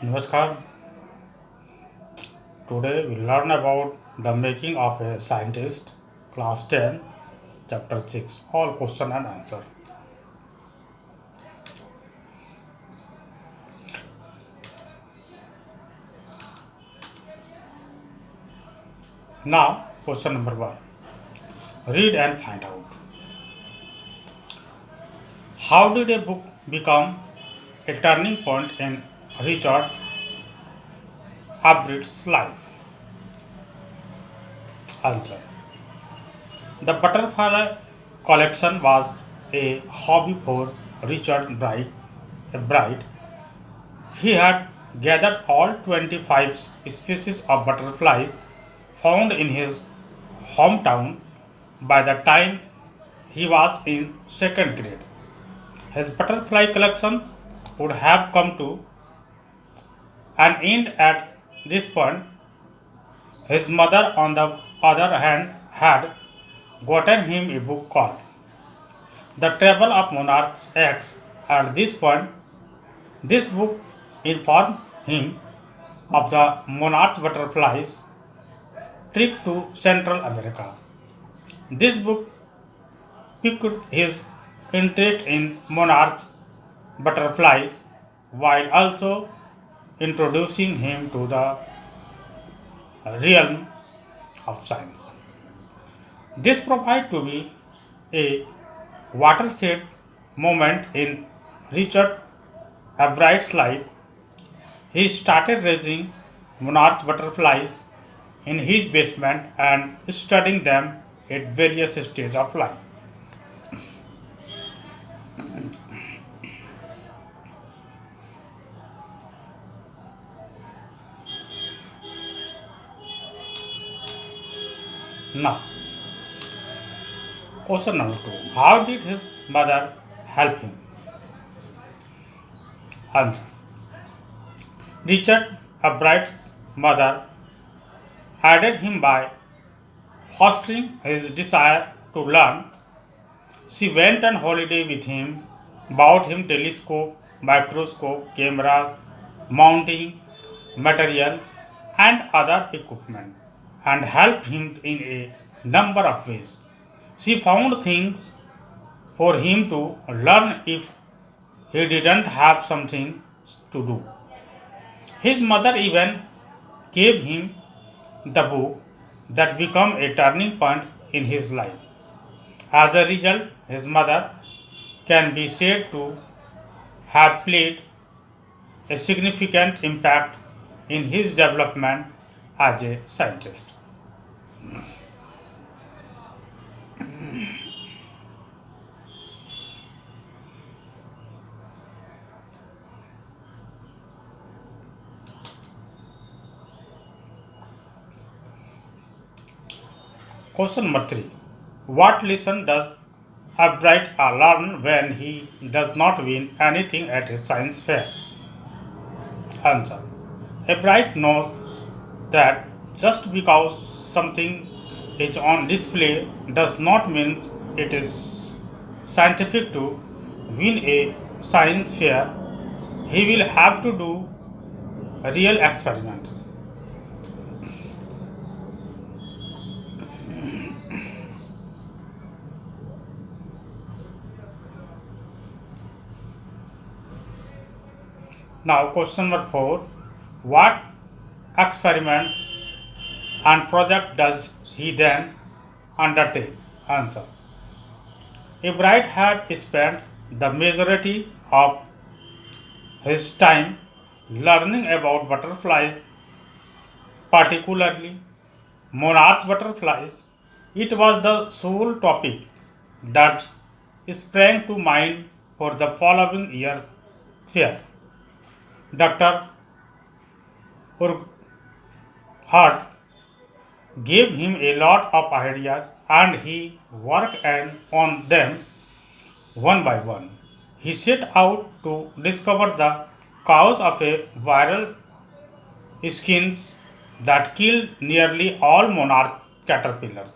Namaskar. Today we learn about the making of a scientist, class 10, chapter 6, all question and answer. Now, question number 1. Read and find out. How did a book become a turning point in Richard Ebright's life? Answer. The butterfly collection was a hobby for Richard Ebright. He had gathered all 25 species of butterflies found in his hometown by the time he was in second grade. His butterfly collection would have come to an end at this point. His mother, on the other hand, had gotten him a book called The Table of Monarch X. At this point, this book informed him of the monarch butterflies trip to Central America. This book piqued his interest in monarch butterflies while also introducing him to the realm of science. This proved to be a watershed moment in Richard Ebright's life. He started raising monarch butterflies in his basement and studying them at various stages of life. Now, question number 2. How did his mother help him? Answer. Richard Ebright's mother aided him by fostering his desire to learn. She went on holiday with him, bought him telescope, microscope, cameras, mounting material, and other equipment, and helped him in a number of ways. She found things for him to learn if he didn't have something to do. His mother even gave him the book that became a turning point in his life. As a result, his mother can be said to have played a significant impact in his development as a scientist. Question number 3. What lesson does Ebright learn when he does not win anything at a science fair? Answer. Ebright knows that just because something is on display does not mean it is scientific. To win a science fair, he will have to do real experiments. Now, question number 4. What experiments and project does he then undertake? Answer. Ebright had spent the majority of his time learning about butterflies, particularly monarch butterflies. It was the sole topic that sprang to mind for the following year's fair. Dr. Urquhart gave him a lot of ideas and he worked on them one by one. He set out to discover the cause of a viral skins that killed nearly all monarch caterpillars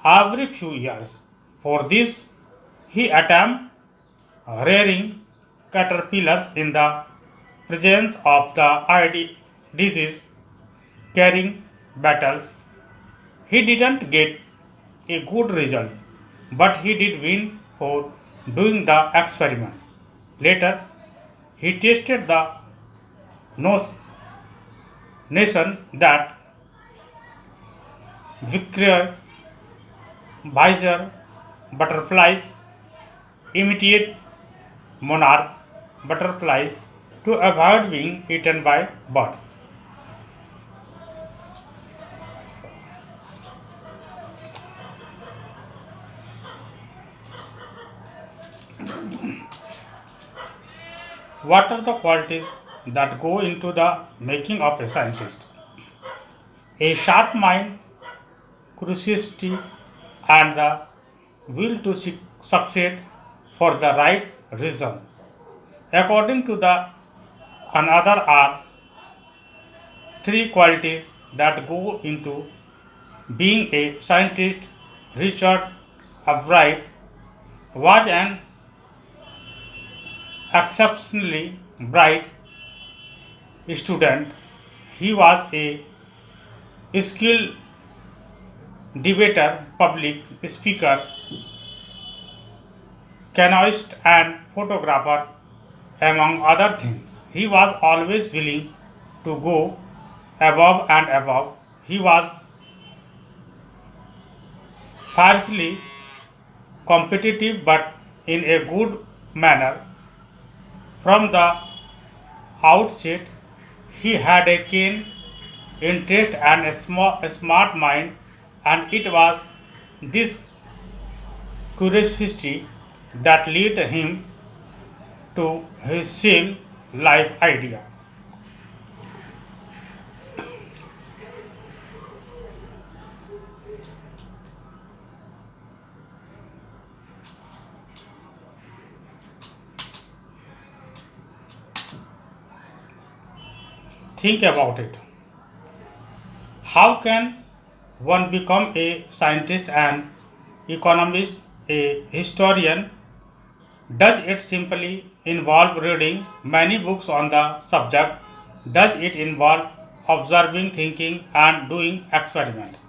every few years. For this, he attempted rearing caterpillars in the presence of the disease carrying battles. He didn't get a good result, but he did win for doing the experiment. Later, he tested the notion that victor visor butterflies imitate monarch butterflies to avoid being eaten by birds. What are the qualities that go into the making of a scientist? A sharp mind, curiosity, and the will to succeed for the right reason. According to the another are three qualities that go into being a scientist. Richard Ebright was an exceptionally bright student. He was a skilled debater, public speaker, canoeist, and photographer, among other things. He was always willing to go above and above. He was fiercely competitive but in a good manner. From the outset, he had a keen interest and a smart mind, and it was this curiosity that led him to his seal life idea. Think about it. How can one become a scientist, an economist, a historian? Does it simply involve reading many books on the subject? Does it involve observing, thinking, and doing experiments?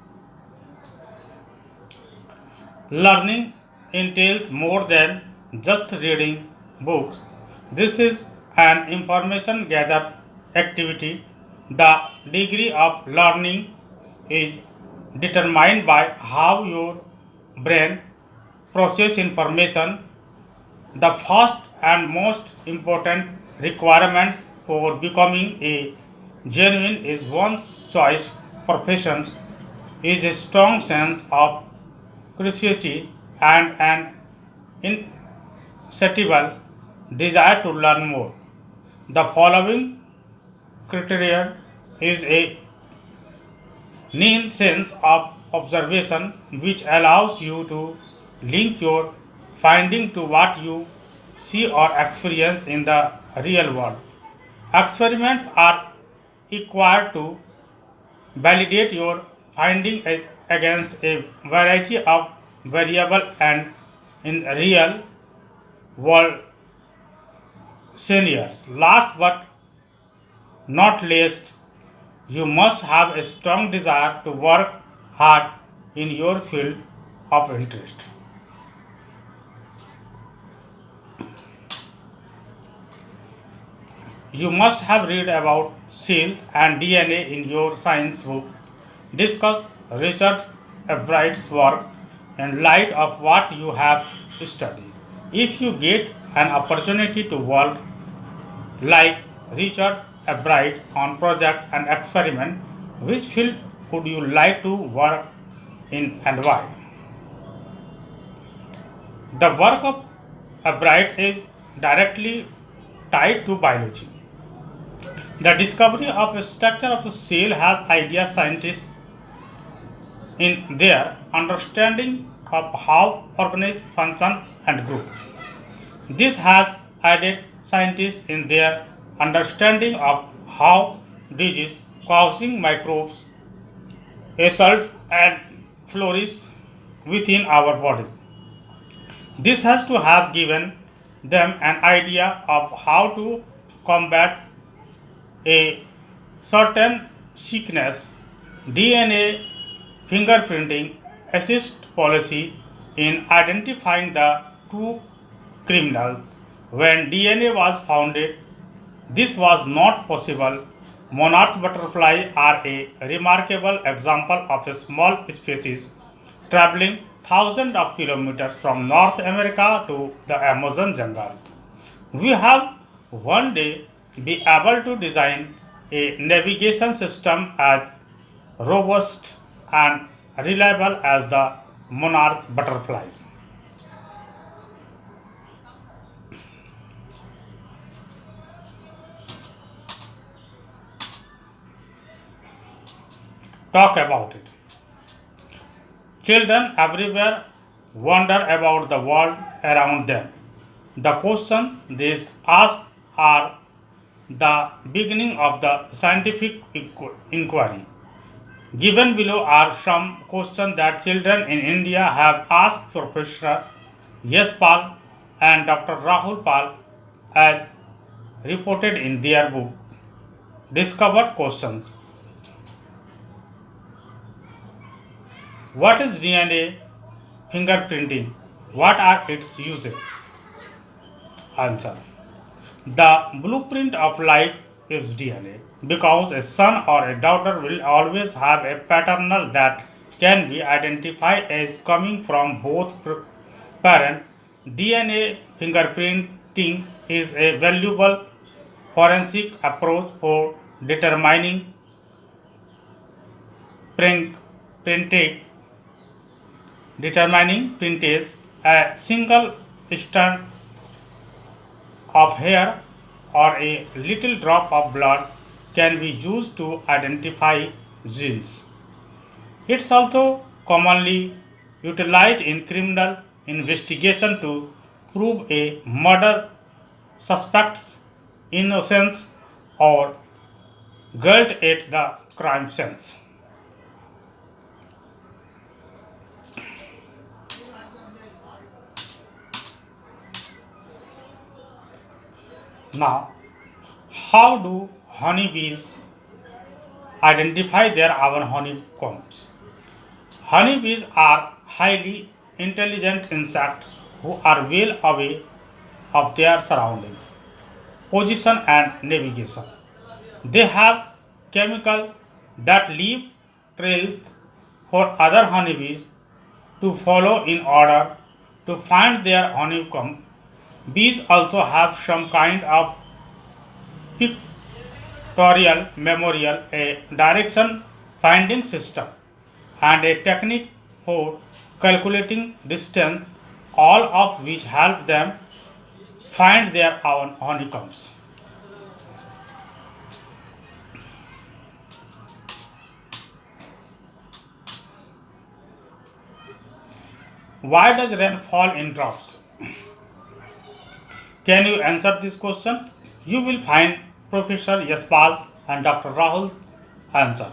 Learning entails more than just reading books. This is an information gather activity. The degree of learning is determined by how your brain processes information. The first and most important requirement for becoming a genuine is one's choice profession is a strong sense of curiosity and an insatiable desire to learn more. The following criterion is a keen sense of observation which allows you to link your finding to what you see or experience in the real world. Experiments are required to validate your finding against a variety of variables and in real world scenarios. Last but not least, you must have a strong desire to work hard in your field of interest. You must have read about cells and DNA in your science book. Discuss Richard Ebright's work in light of what you have studied. If you get an opportunity to work like Richard Ebright on project and experiment, which field would you like to work in and why? The work of Ebright is directly tied to biology. The discovery of a structure of a cell has aided scientists in their understanding of how organisms function and grow. This has aided scientists in their understanding of how disease causing microbes assault and flourish within our bodies. This has to have given them an idea of how to combat a certain sickness, DNA fingerprinting assists policy in identifying the true criminal. When DNA was founded, this was not possible. Monarch butterflies are a remarkable example of a small species traveling thousands of kilometers from North America to the Amazon jungle. We have one day be able to design a navigation system as robust and reliable as the monarch butterflies. Talk about it. Children everywhere wonder about the world around them. The questions they ask are the beginning of the scientific inquiry. Given below are some questions that children in India have asked Professor Yash Pal and Dr. Rahul Pal as reported in their book Discovered Questions. What is DNA fingerprinting? What are its uses? Answer. The blueprint of life is DNA because a son or a daughter will always have a paternal that can be identified as coming from both parents. DNA fingerprinting is a valuable forensic approach for determining print, printage, determining printage. A single strand of hair or a little drop of blood can be used to identify genes. It's also commonly utilized in criminal investigation to prove a murder suspect's innocence or guilt at the crime scene. Now, how do honeybees identify their own honeycombs? Honeybees are highly intelligent insects who are well aware of their surroundings, position and navigation. They have chemicals that leave trails for other honeybees to follow in order to find their honeycomb. Bees also have some kind of pictorial memorial, a direction finding system, and a technique for calculating distance, all of which help them find their own honeycombs. Why does rain fall in drops? Can you answer this question? You will find Professor Yaspal and Dr. Rahul's answer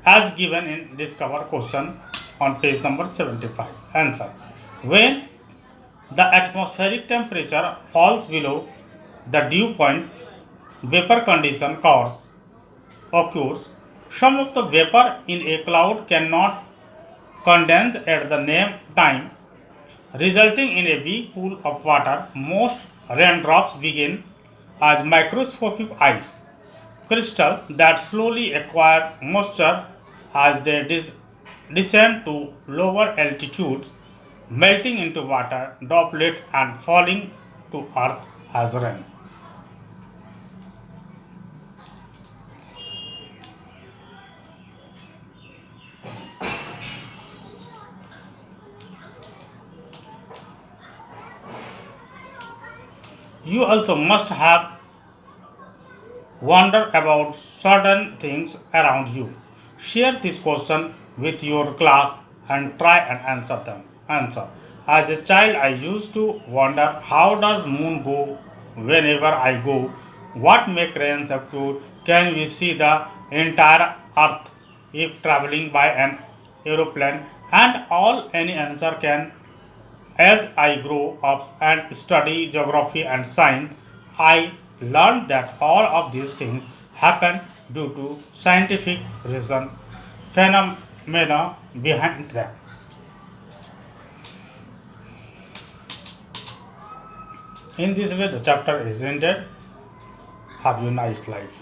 as given in Discover question on page number 75. Answer. When the atmospheric temperature falls below the dew point, vapor condition occurs. Some of the vapor in a cloud cannot condense at the same time, resulting in a big pool of water. Most raindrops begin as microscopic ice crystals that slowly acquire moisture as they descend to lower altitudes, melting into water droplets and falling to earth as rain. You also must have wondered about certain things around you. Share this question with your class and try and answer them. Answer. As a child, I used to wonder how does moon go whenever I go? What makes rain occur? Can we see the entire earth if traveling by an aeroplane? And all any answer can as I grow up and study geography and science, I learned that all of these things happen due to scientific reason, phenomena behind them. In this way, the chapter is ended. Have a nice life.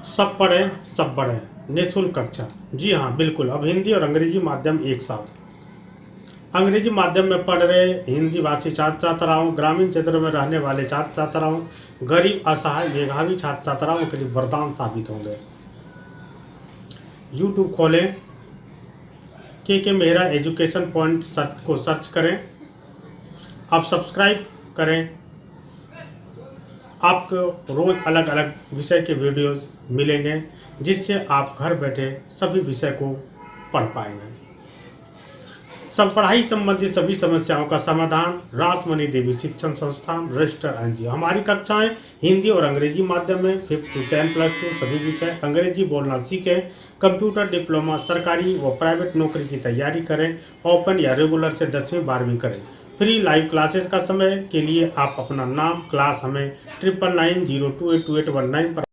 सब पढ़ें सब बढ़ें निःशुल्क कक्षा। जी हाँ बिल्कुल, अब हिंदी और अंग्रेजी माध्यम एक साथ। अंग्रेजी माध्यम में पढ़ रहे हिंदी भाषी छात्र छात्राओं, ग्रामीण क्षेत्रों में रहने वाले छात्र छात्राओं, गरीब असहाय मेधावी छात्र छात्राओं के लिए वरदान साबित होंगे। यूट्यूब खोलें, के मेरा एजुकेशन पॉइंट को सर्च करें। आप सब्सक्राइब करें, आपको रोज़ अलग अलग विषय के वीडियोस मिलेंगे जिससे आप घर बैठे सभी विषय को पढ़ पाएंगे। सब पढ़ाई संबंधित सभी समस्याओं का समाधान रासमणि देवी शिक्षण संस्थान रजिस्टर एनजीओ। हमारी कक्षाएं हिंदी और अंग्रेजी माध्यम में 5th to 10 + 2 सभी विषय। अंग्रेजी बोलना सीखें, कंप्यूटर डिप्लोमा, सरकारी व प्राइवेट नौकरी की तैयारी करें, ओपन या रेगुलर से 10वीं 12वीं करें। फ्री लाइव क्लासेस का समय के लिए आप अपना नाम, क्लास हमें 9990282819 पर